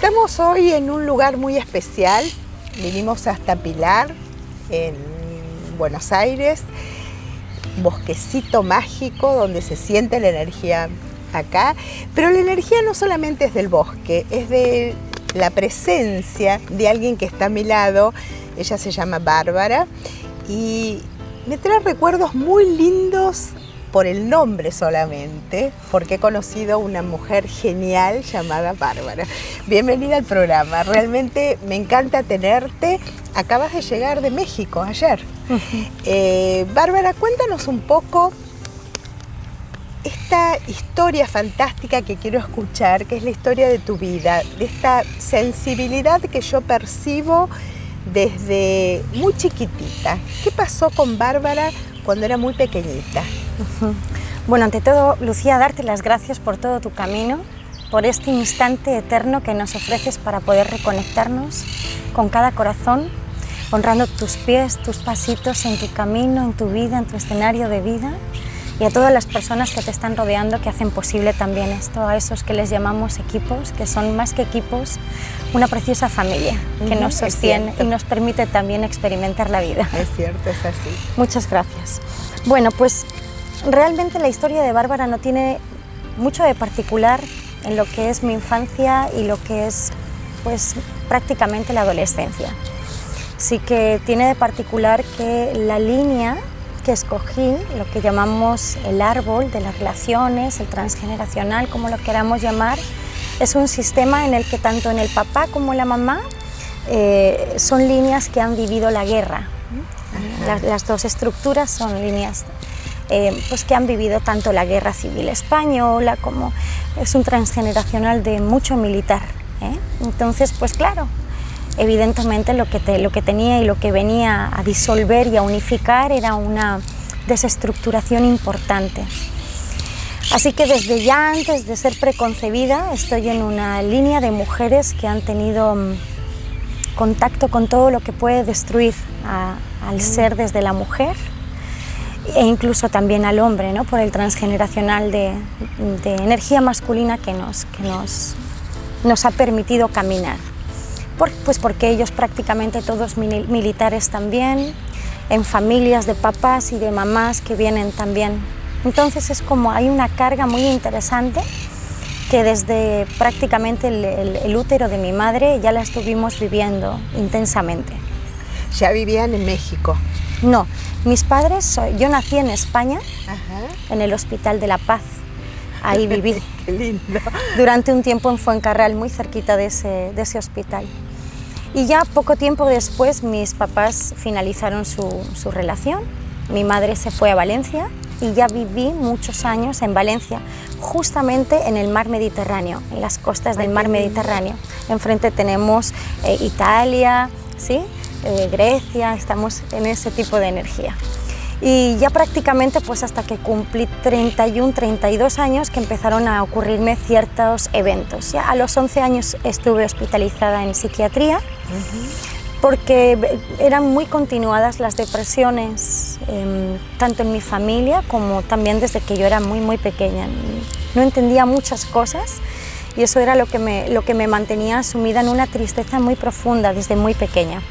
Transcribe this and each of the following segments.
Estamos hoy en un lugar muy especial. Vinimos hasta Pilar, en Buenos Aires, bosquecito mágico donde se siente la energía acá. Pero la energía no solamente es del bosque, es de la presencia de alguien que está a mi lado. Ella se llama Bárbara y me trae recuerdos muy lindos por el nombre solamente, porque he conocido una mujer genial llamada Bárbara. Bienvenida al programa, realmente me encanta tenerte. Acabas de llegar de México ayer. Bárbara, cuéntanos un poco esta historia fantástica que quiero escuchar, que es la historia de tu vida, de esta sensibilidad que yo percibo desde muy chiquitita. ¿Qué pasó con Bárbara cuando era muy pequeñita? Bueno, ante todo, Lucía, darte las gracias por todo tu camino, por este instante eterno que nos ofreces para poder reconectarnos con cada corazón, honrando tus pies, tus pasitos en tu camino, en tu vida, en tu escenario de vida, y a todas las personas que te están rodeando que hacen posible también esto, a esos que les llamamos equipos, que son más que equipos, una preciosa familia que nos sostiene y nos permite también experimentar la vida. Es cierto, es así. Muchas gracias. Bueno, pues realmente la historia de Bárbara no tiene mucho de particular en lo que es mi infancia y lo que es pues prácticamente la adolescencia. Sí que tiene de particular que la línea que escogí, lo que llamamos el árbol de las relaciones, el transgeneracional, como lo queramos llamar, es un sistema en el que tanto en el papá como en la mamá son líneas que han vivido la guerra. Las dos estructuras son líneas pues que han vivido tanto la guerra civil española como es un transgeneracional de mucho militar. Entonces, pues claro, evidentemente lo que tenía y lo que venía a disolver y a unificar era una desestructuración importante. Así que desde ya antes de ser preconcebida estoy en una línea de mujeres que han tenido contacto con todo lo que puede destruir al ser desde la mujer e incluso también al hombre, ¿no? Por el transgeneracional de energía masculina que nos ha permitido caminar. Pues porque ellos prácticamente todos militares también, en familias de papás y de mamás que vienen también. Entonces es como hay una carga muy interesante que desde prácticamente el útero de mi madre ya la estuvimos viviendo intensamente. ¿Ya vivían en México? No, mis padres, yo nací en España, Ajá. en el Hospital de la Paz, ahí viví. Qué lindo. Durante un tiempo en Fuencarral, muy cerquita de ese hospital. Y ya poco tiempo después mis papás finalizaron su relación, mi madre se fue a Valencia y ya viví muchos años en Valencia, justamente en el mar Mediterráneo, en las costas del mar Mediterráneo. Enfrente tenemos Italia, ¿sí? Grecia, estamos en ese tipo de energía. Y ya prácticamente pues hasta que cumplí 31, 32 años que empezaron a ocurrirme ciertos eventos. Ya a los 11 años estuve hospitalizada en psiquiatría porque eran muy continuadas las depresiones, tanto en mi familia como también desde que yo era muy pequeña. No entendía muchas cosas y eso era lo que me mantenía sumida en una tristeza muy profunda desde muy pequeña.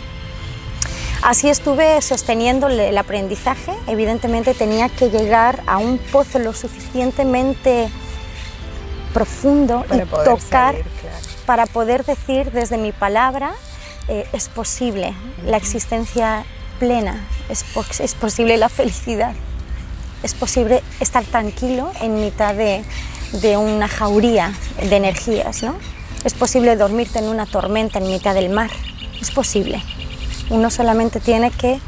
Así estuve sosteniendo el aprendizaje. Evidentemente tenía que llegar a un pozo lo suficientemente profundo para y tocar salir, claro, para poder decir desde mi palabra es posible la existencia plena, es posible la felicidad, es posible estar tranquilo en mitad de una jauría de energías, ¿no? Es posible dormirte en una tormenta en mitad del mar, es posible. Uno solamente tiene que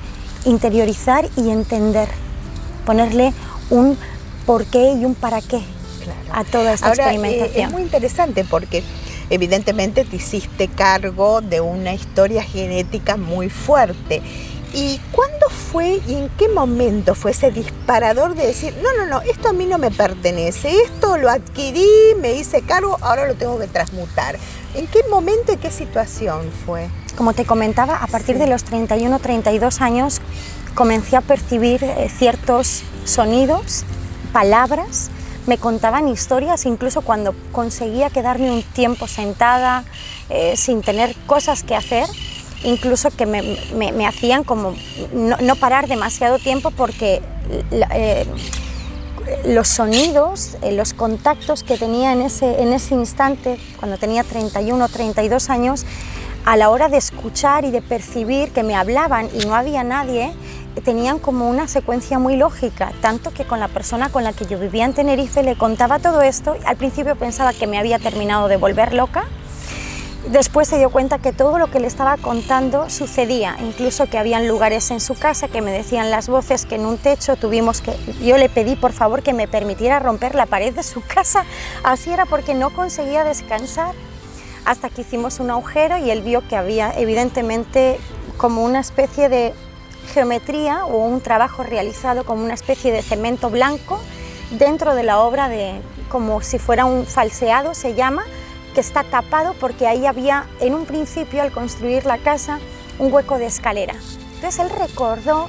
interiorizar y entender, ponerle un porqué y un para qué a toda esta experimentación. Es muy interesante porque evidentemente te hiciste cargo de una historia genética muy fuerte. ¿Y cuándo fue y en qué momento fue ese disparador de decir, no, esto a mí no me pertenece, esto lo adquirí, me hice cargo, ahora lo tengo que transmutar? ¿En qué momento y qué situación fue? Como te comentaba, a partir de los 31, 32 años comencé a percibir ciertos sonidos, palabras, me contaban historias, incluso cuando conseguía quedarme un tiempo sentada, sin tener cosas que hacer, incluso que me hacían como no parar demasiado tiempo, porque los sonidos, los contactos que tenía en ese instante, cuando tenía 31 o 32 años, a la hora de escuchar y de percibir que me hablaban y no había nadie, tenían como una secuencia muy lógica, tanto que con la persona con la que yo vivía en Tenerife le contaba todo esto. Al principio pensaba que me había terminado de volver loca, después se dio cuenta que todo lo que le estaba contando sucedía, incluso que habían lugares en su casa que me decían las voces, que en un techo yo le pedí por favor que me permitiera romper la pared de su casa, así era, porque no conseguía descansar, hasta que hicimos un agujero y él vio que había evidentemente como una especie de geometría o un trabajo realizado como una especie de cemento blanco dentro de la obra, como si fuera un falseado, se llama, que está tapado porque ahí había en un principio, al construir la casa, un hueco de escalera. Entonces él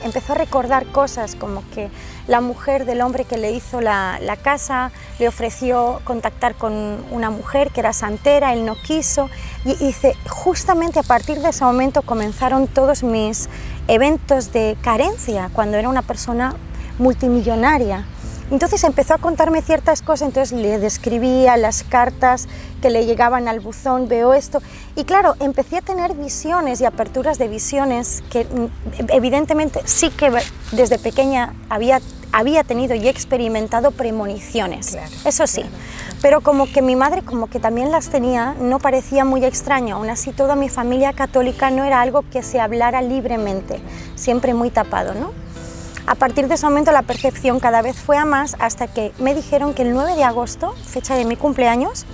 empezó a recordar cosas como que la mujer del hombre que le hizo la casa le ofreció contactar con una mujer que era santera, él no quiso, y dice, justamente a partir de ese momento comenzaron todos mis eventos de carencia, cuando era una persona multimillonaria. Entonces empezó a contarme ciertas cosas, entonces le describía las cartas que le llegaban al buzón, veo esto, y claro, empecé a tener visiones y aperturas de visiones que evidentemente sí que desde pequeña había tenido y experimentado premoniciones, claro, eso sí, claro. Pero como que mi madre como que también las tenía, no parecía muy extraño, aún así toda mi familia católica no era algo que se hablara libremente, siempre muy tapado, ¿no? A partir de ese momento la percepción cada vez fue a más, hasta que me dijeron que el 9 de agosto, fecha de mi cumpleaños,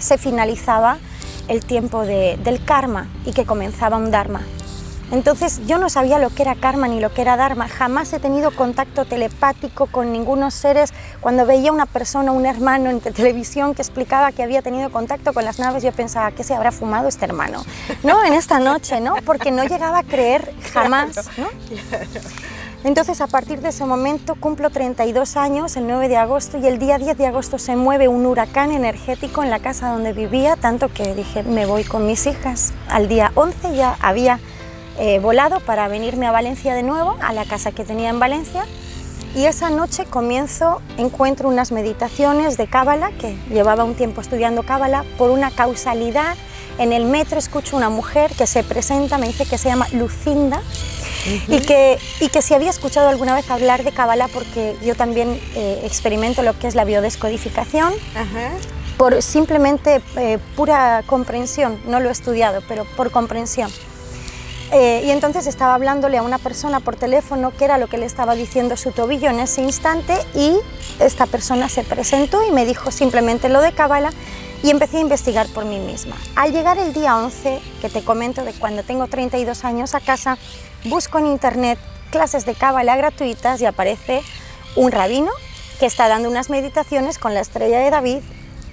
se finalizaba el tiempo del karma y que comenzaba un dharma. Entonces yo no sabía lo que era karma ni lo que era dharma, jamás he tenido contacto telepático con ningunos seres. Cuando veía una persona, un hermano en televisión que explicaba que había tenido contacto con las naves, yo pensaba, ¿qué se habrá fumado este hermano? ¿No? En esta noche, ¿no? Porque no llegaba a creer jamás, ¿no? Entonces, a partir de ese momento cumplo 32 años, el 9 de agosto, y el día 10 de agosto se mueve un huracán energético en la casa donde vivía, tanto que dije, me voy con mis hijas. Al día 11 ya había volado para venirme a Valencia de nuevo, a la casa que tenía en Valencia, y esa noche encuentro unas meditaciones de Cábala, que llevaba un tiempo estudiando Cábala, por una causalidad. En el metro escucho una mujer que se presenta, me dice que se llama Lucinda, y que si había escuchado alguna vez hablar de Cábala, porque yo también experimento lo que es la biodescodificación, por simplemente pura comprensión, no lo he estudiado, pero por comprensión. Y entonces estaba hablándole a una persona por teléfono qué era lo que le estaba diciendo su tobillo en ese instante, y esta persona se presentó y me dijo simplemente lo de Cábala, y empecé a investigar por mí misma. Al llegar el día 11, que te comento de cuando tengo 32 años, a casa, busco en internet clases de Cábala gratuitas y aparece un rabino que está dando unas meditaciones con la estrella de David,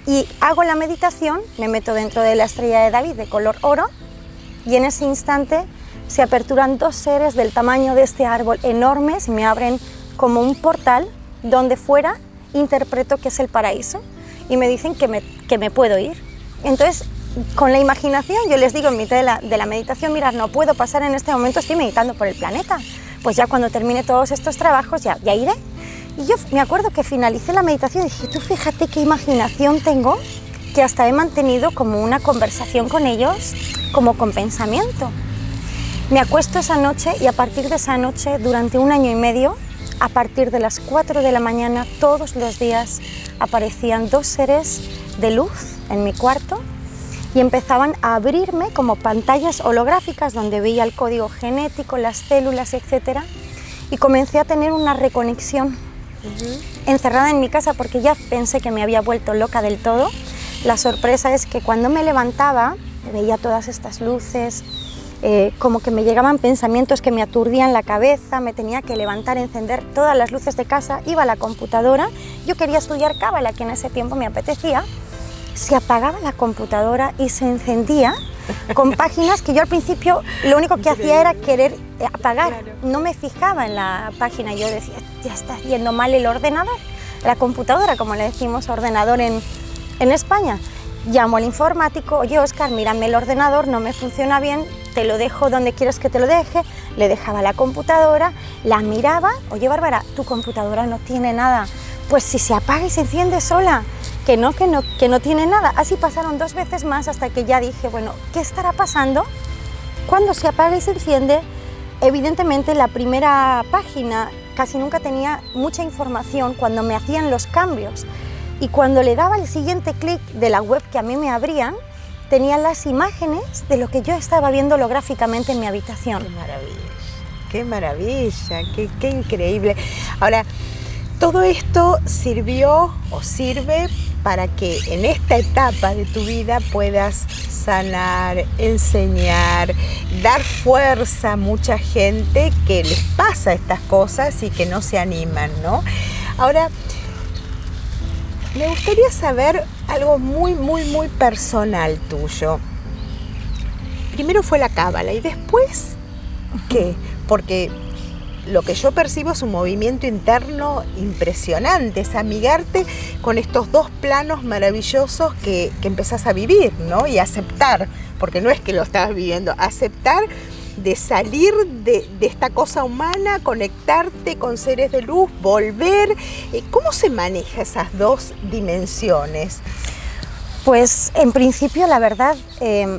y hago la meditación, me meto dentro de la estrella de David de color oro, y en ese instante se aperturan dos seres del tamaño de este árbol enormes y me abren como un portal donde fuera interpreto que es el paraíso, y me dicen que me puedo ir. Entonces, con la imaginación, yo les digo en mitad de la meditación, mirad, no puedo pasar en este momento, estoy meditando por el planeta, pues ya cuando termine todos estos trabajos ya iré. Y yo me acuerdo que finalicé la meditación y dije, tú fíjate qué imaginación tengo, que hasta he mantenido como una conversación con ellos, como con pensamiento. Me acuesto esa noche, y a partir de esa noche, durante 1 año y medio, a partir de las 4 de la mañana, todos los días aparecían dos seres de luz en mi cuarto y empezaban a abrirme como pantallas holográficas donde veía el código genético, las células, etc. Y comencé a tener una reconexión encerrada en mi casa, porque ya pensé que me había vuelto loca del todo. La sorpresa es que cuando me levantaba veía todas estas luces, como que me llegaban pensamientos que me aturdían la cabeza, me tenía que levantar, encender todas las luces de casa, iba a la computadora, yo quería estudiar Cábala, que en ese tiempo me apetecía, se apagaba la computadora y se encendía con páginas que yo al principio lo único que hacía era querer apagar, no me fijaba en la página, yo decía, ya está yendo mal el ordenador, la computadora, como le decimos, ordenador en España. Llamo al informático, oye Óscar, mírame el ordenador, no me funciona bien, te lo dejo donde quieres que te lo deje. Le dejaba la computadora, la miraba, oye Bárbara, tu computadora no tiene nada, pues si se apaga y se enciende sola, que no tiene nada. Así pasaron 2 veces más hasta que ya dije, bueno, ¿qué estará pasando? Cuando se apaga y se enciende, evidentemente la primera página casi nunca tenía mucha información cuando me hacían los cambios. Y cuando le daba el siguiente clic de la web que a mí me abrían, tenía las imágenes de lo que yo estaba viendo holográficamente en mi habitación. Qué maravilla, qué increíble. Ahora, todo esto sirvió o sirve para que en esta etapa de tu vida puedas sanar, enseñar, dar fuerza a mucha gente que les pasa estas cosas y que no se animan, ¿no? Ahora, me gustaría saber algo muy personal tuyo. Primero fue la cábala y después, ¿qué? Porque lo que yo percibo es un movimiento interno impresionante, es amigarte con estos 2 planos maravillosos que empezás a vivir, ¿no? Y aceptar, porque no es que lo estabas viviendo, aceptar de salir de esta cosa humana, conectarte con seres de luz, volver. ¿Cómo se maneja esas 2 dimensiones? Pues en principio la verdad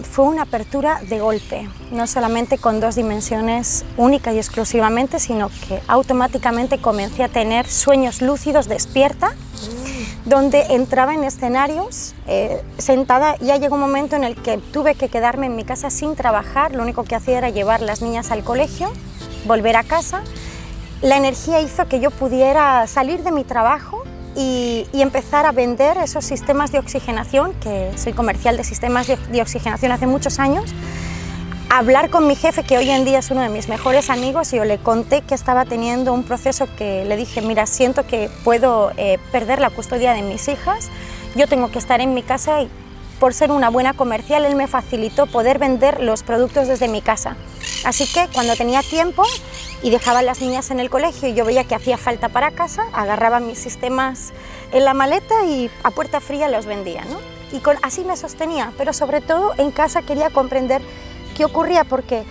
fue una apertura de golpe, no solamente con 2 dimensiones única y exclusivamente, sino que automáticamente comencé a tener sueños lúcidos despierta, donde entraba en escenarios sentada. Ya llegó un momento en el que tuve que quedarme en mi casa sin trabajar, lo único que hacía era llevar las niñas al colegio, volver a casa. La energía hizo que yo pudiera salir de mi trabajo y empezar a vender esos sistemas de oxigenación, que soy comercial de sistemas de oxigenación hace muchos años, hablar con mi jefe, que hoy en día es uno de mis mejores amigos, y yo le conté que estaba teniendo un proceso que le dije, mira, siento que puedo perder la custodia de mis hijas, yo tengo que estar en mi casa y por ser una buena comercial él me facilitó poder vender los productos desde mi casa. Así que cuando tenía tiempo y dejaba a las niñas en el colegio y yo veía que hacía falta para casa, agarraba mis sistemas en la maleta y a puerta fría los vendía, ¿no? Y así me sostenía, pero sobre todo en casa quería comprender qué ocurría, porque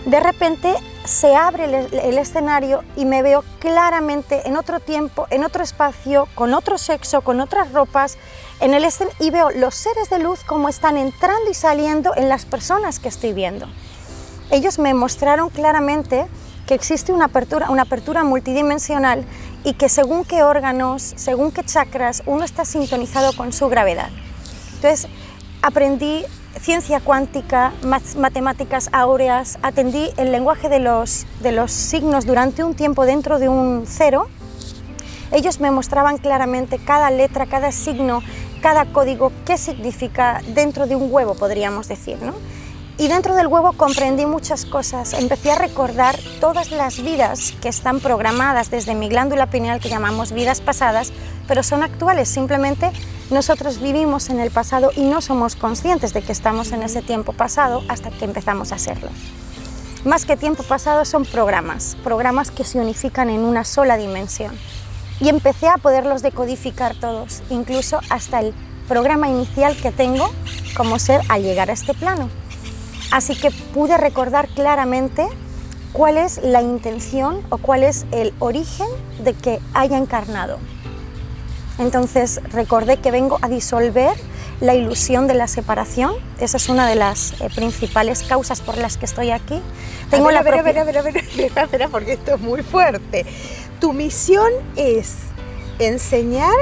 de repente se abre el escenario y me veo claramente en otro tiempo, en otro espacio, con otro sexo, con otras ropas, y veo los seres de luz como están entrando y saliendo en las personas que estoy viendo. Ellos me mostraron claramente que existe una apertura multidimensional y que según qué órganos, según qué chakras, uno está sintonizado con su gravedad. Entonces, aprendí ciencia cuántica, matemáticas áureas, atendí el lenguaje de los signos durante un tiempo dentro de un cero. Ellos me mostraban claramente cada letra, cada signo, cada código, qué significa dentro de un huevo, podríamos decir, ¿no? Y dentro del huevo comprendí muchas cosas, empecé a recordar todas las vidas que están programadas desde mi glándula pineal, que llamamos vidas pasadas, pero son actuales, simplemente nosotros vivimos en el pasado y no somos conscientes de que estamos en ese tiempo pasado hasta que empezamos a hacerlo. Más que tiempo pasado son programas que se unifican en una sola dimensión. Y empecé a poderlos decodificar todos, incluso hasta el programa inicial que tengo como ser al llegar a este plano. Así que pude recordar claramente cuál es la intención o cuál es el origen de que haya encarnado. Entonces recordé que vengo a disolver la ilusión de la separación. Esa es una de las principales causas por las que estoy aquí. Tengo espera, porque esto es muy fuerte. Tu misión es enseñar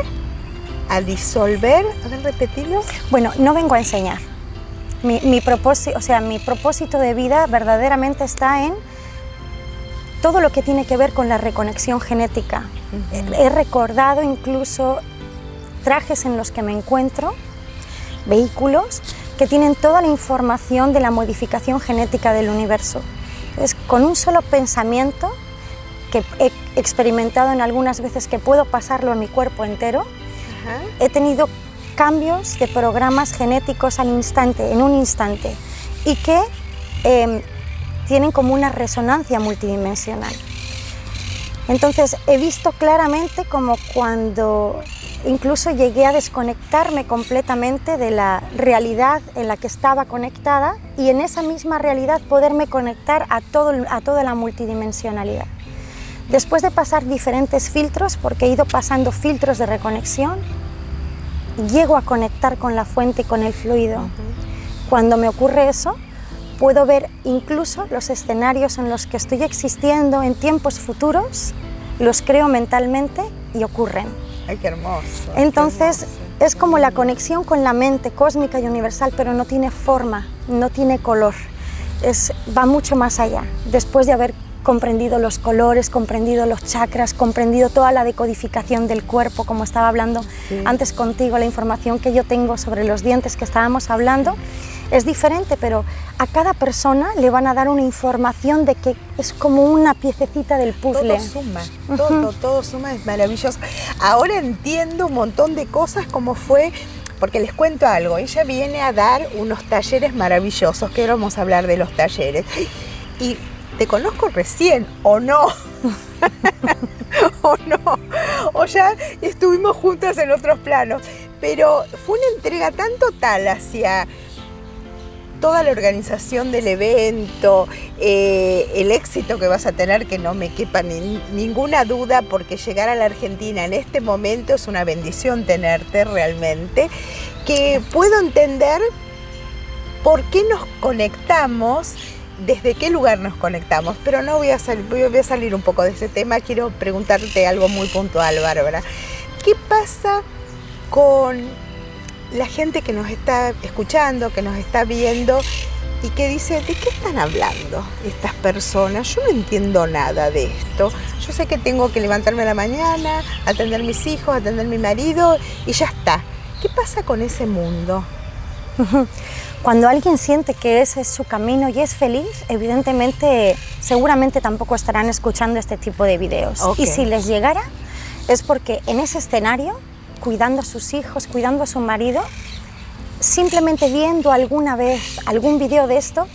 a disolver, a ver, repetirlo. Bueno, no vengo a enseñar. Mi propósito de vida verdaderamente está en todo lo que tiene que ver con la reconexión genética. He recordado incluso trajes en los que me encuentro, vehículos que tienen toda la información de la modificación genética del universo. Entonces, con un solo pensamiento, que he experimentado en algunas veces que puedo pasarlo a mi cuerpo entero, he tenido cambios de programas genéticos al instante, en un instante, y que tienen como una resonancia multidimensional. Entonces he visto claramente como cuando incluso llegué a desconectarme completamente de la realidad en la que estaba conectada y en esa misma realidad poderme conectar a toda la multidimensionalidad. Después de pasar diferentes filtros, porque he ido pasando filtros de reconexión, llego a conectar con la fuente y con el fluido. Cuando me ocurre eso, puedo ver incluso los escenarios en los que estoy existiendo en tiempos futuros, los creo mentalmente y ocurren. ¡Ay, qué hermoso! Entonces, qué hermoso. es como la conexión con la mente cósmica y universal, pero no tiene forma, no tiene color. Va mucho más allá. Después de haber comprendido los colores, comprendido los chakras, comprendido toda la decodificación del cuerpo, como estaba hablando antes contigo, la información que yo tengo sobre los dientes que estábamos hablando, es diferente, pero a cada persona le van a dar una información de que es como una piececita del puzzle. Todo suma, todo suma, es maravilloso. Ahora entiendo un montón de cosas como fue, porque les cuento algo, ella viene a dar unos talleres maravillosos, que ahora vamos a hablar de los talleres, y te conozco recién, ¿o no? ¿O no? O ya estuvimos juntas en otros planos, pero fue una entrega tan total hacia toda la organización del evento, el éxito que vas a tener, que no me quepa ninguna duda, porque llegar a la Argentina en este momento es una bendición tenerte realmente, que puedo entender por qué nos conectamos, desde qué lugar nos conectamos, pero no voy a salir un poco de ese tema. Quiero preguntarte algo muy puntual, Bárbara. ¿Qué pasa con la gente que nos está escuchando, que nos está viendo y que dice, ¿de qué están hablando estas personas? Yo no entiendo nada de esto. Yo sé que tengo que levantarme a la mañana, atender mis hijos, atender mi marido y ya está. ¿Qué pasa con ese mundo? Cuando alguien siente que ese es su camino y es feliz, evidentemente, seguramente tampoco estarán escuchando este tipo de videos. Okay. Y si les llegara, es porque en ese escenario, cuidando a sus hijos, cuidando a su marido, simplemente viendo alguna vez algún video de esto,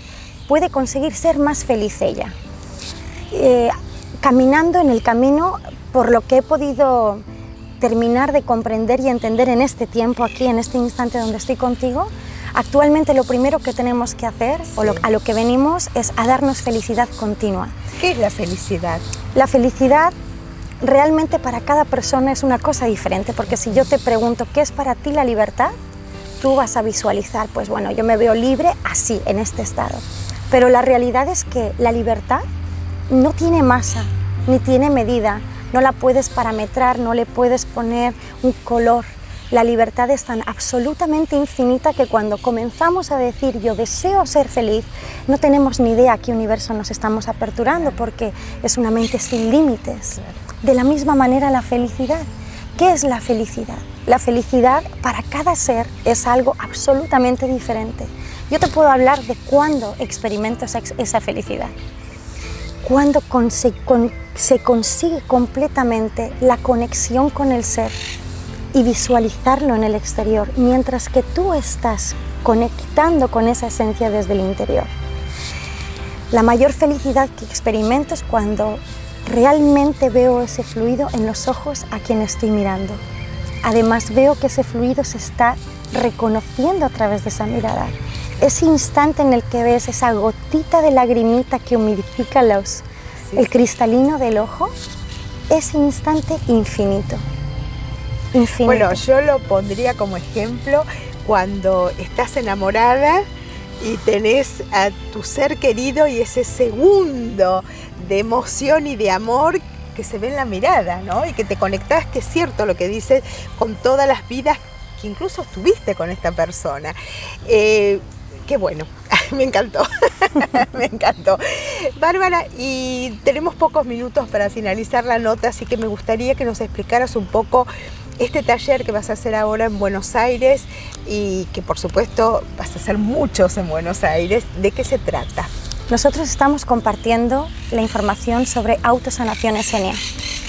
puede conseguir ser más feliz ella. Caminando en el camino, por lo que he podido terminar de comprender y entender en este tiempo, aquí, en este instante donde estoy contigo, actualmente lo primero que tenemos que hacer, a lo que venimos, es a darnos felicidad continua. ¿Qué es la felicidad? La felicidad realmente para cada persona es una cosa diferente, porque si yo te pregunto qué es para ti la libertad, tú vas a visualizar, pues bueno, yo me veo libre así, en este estado. Pero la realidad es que la libertad no tiene masa, ni tiene medida, no la puedes parametrar, no le puedes poner un color. La libertad es tan absolutamente infinita que cuando comenzamos a decir yo deseo ser feliz, no tenemos ni idea a qué universo nos estamos aperturando, porque es una mente sin límites. De la misma manera la felicidad. ¿Qué es la felicidad? La felicidad para cada ser es algo absolutamente diferente. Yo te puedo hablar de cuándo experimento esa felicidad. Cuando se consigue completamente la conexión con el ser y visualizarlo en el exterior, mientras que tú estás conectando con esa esencia desde el interior. La mayor felicidad que experimento es cuando realmente veo ese fluido en los ojos a quien estoy mirando. Además veo que ese fluido se está reconociendo a través de esa mirada. Ese instante en el que ves esa gotita de lagrimita que humidifica el cristalino del ojo, ese instante infinito. Infinito. Bueno, yo lo pondría como ejemplo cuando estás enamorada y tenés a tu ser querido y ese segundo de emoción y de amor que se ve en la mirada, ¿no? Y que te conectás, que es cierto lo que dices, con todas las vidas que incluso estuviste con esta persona. Qué bueno, me encantó, me encantó. Bárbara, y tenemos pocos minutos para finalizar la nota, así que me gustaría que nos explicaras un poco este taller que vas a hacer ahora en Buenos Aires y que por supuesto vas a hacer muchos en Buenos Aires. ¿De qué se trata? Nosotros estamos compartiendo la información sobre autosanación esenia.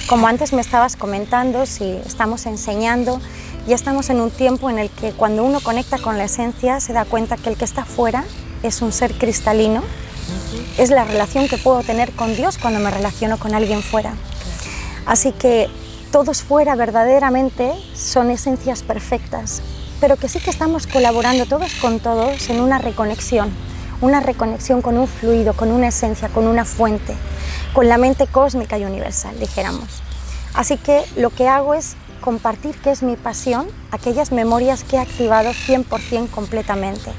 Como antes me estabas comentando, si estamos enseñando, ya estamos en un tiempo en el que cuando uno conecta con la esencia se da cuenta que el que está fuera es un ser cristalino. Es la relación que puedo tener con Dios cuando me relaciono con alguien fuera. Así que todos fuera verdaderamente son esencias perfectas, pero que sí que estamos colaborando todos con todos en una reconexión con un fluido, con una esencia, con una fuente, con la mente cósmica y universal, dijéramos. Así que lo que hago es compartir, que es mi pasión, aquellas memorias que he activado 100% completamente.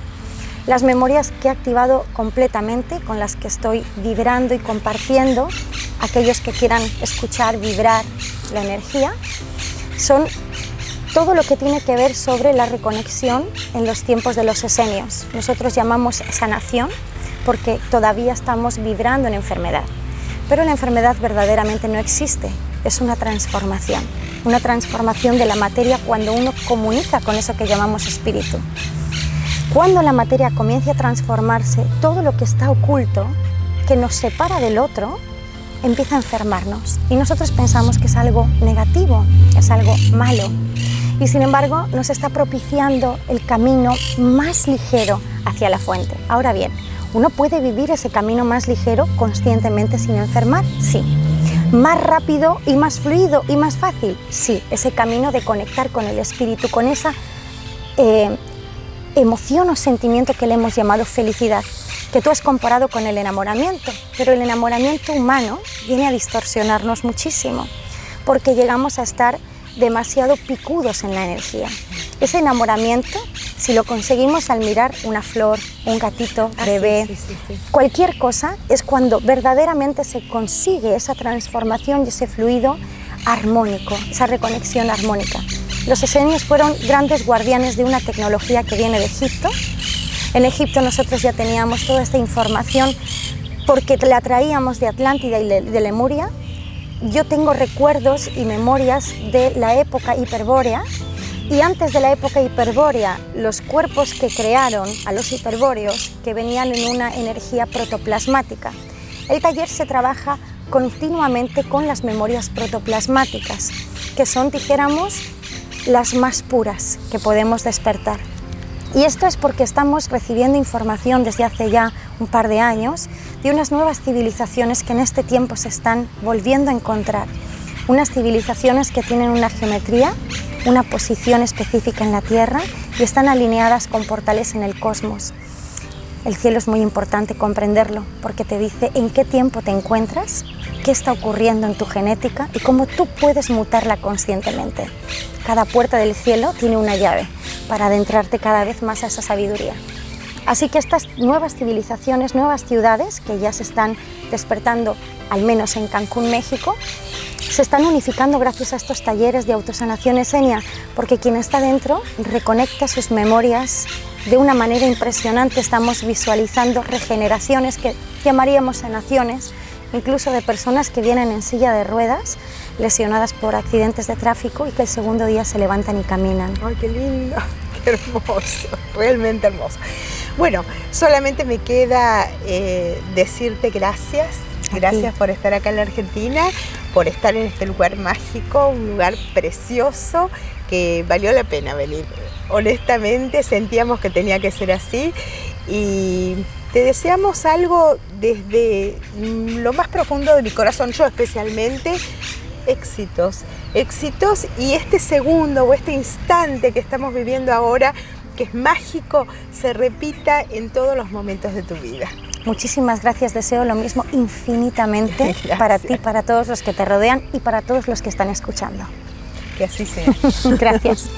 Las memorias que he activado completamente, con las que estoy vibrando y compartiendo, aquellos que quieran escuchar, vibrar la energía, son todo lo que tiene que ver sobre la reconexión en los tiempos de los esenios. Nosotros llamamos sanación porque todavía estamos vibrando en enfermedad, pero la enfermedad verdaderamente no existe, es una transformación de la materia cuando uno comunica con eso que llamamos espíritu. Cuando la materia comience a transformarse, todo lo que está oculto, que nos separa del otro, empieza a enfermarnos y nosotros pensamos que es algo negativo, es algo malo. Y sin embargo nos está propiciando el camino más ligero hacia la fuente. Ahora bien, ¿uno puede vivir ese camino más ligero conscientemente sin enfermar? Sí. ¿Más rápido y más fluido y más fácil? Sí, ese camino de conectar con el espíritu, con esa emoción o sentimiento que le hemos llamado felicidad, que tú has comparado con el enamoramiento, pero el enamoramiento humano viene a distorsionarnos muchísimo, porque llegamos a estar demasiado picudos en la energía. Ese enamoramiento, si lo conseguimos al mirar una flor, un gatito, bebé, sí. Cualquier cosa, es cuando verdaderamente se consigue esa transformación y ese fluido armónico, esa reconexión armónica. Los esenios fueron grandes guardianes de una tecnología que viene de Egipto. En Egipto nosotros ya teníamos toda esta información porque la traíamos de Atlántida y de Lemuria. Yo tengo recuerdos y memorias de la época hiperbórea, y antes de la época hiperbórea, los cuerpos que crearon a los hiperbóreos, que venían en una energía protoplasmática. El taller se trabaja continuamente con las memorias protoplasmáticas, que son, dijéramos, las más puras que podemos despertar. Y esto es porque estamos recibiendo información desde hace ya un par de años de unas nuevas civilizaciones que en este tiempo se están volviendo a encontrar. Unas civilizaciones que tienen una geometría, una posición específica en la Tierra y están alineadas con portales en el cosmos. El cielo es muy importante comprenderlo porque te dice en qué tiempo te encuentras, qué está ocurriendo en tu genética y cómo tú puedes mutarla conscientemente. Cada puerta del cielo tiene una llave para adentrarte cada vez más a esa sabiduría. Así que estas nuevas civilizaciones, nuevas ciudades que ya se están despertando, al menos en Cancún, México, se están unificando gracias a estos talleres de autosanación esenia, porque quien está dentro reconecta sus memorias de una manera impresionante. Estamos visualizando regeneraciones que llamaríamos sanaciones, incluso de personas que vienen en silla de ruedas, lesionadas por accidentes de tráfico y que el segundo día se levantan y caminan. ¡Ay, qué lindo! ¡Qué hermoso! Realmente hermoso. Bueno, solamente me queda decirte gracias. Gracias por estar acá en la Argentina, por estar en este lugar mágico, un lugar precioso que valió la pena venir. Honestamente sentíamos que tenía que ser así y te deseamos algo desde lo más profundo de mi corazón, yo especialmente, éxitos y este segundo o este instante que estamos viviendo ahora, que es mágico, se repita en todos los momentos de tu vida. Muchísimas gracias, deseo lo mismo infinitamente para ti, para todos los que te rodean y para todos los que están escuchando. Que así sea. Gracias.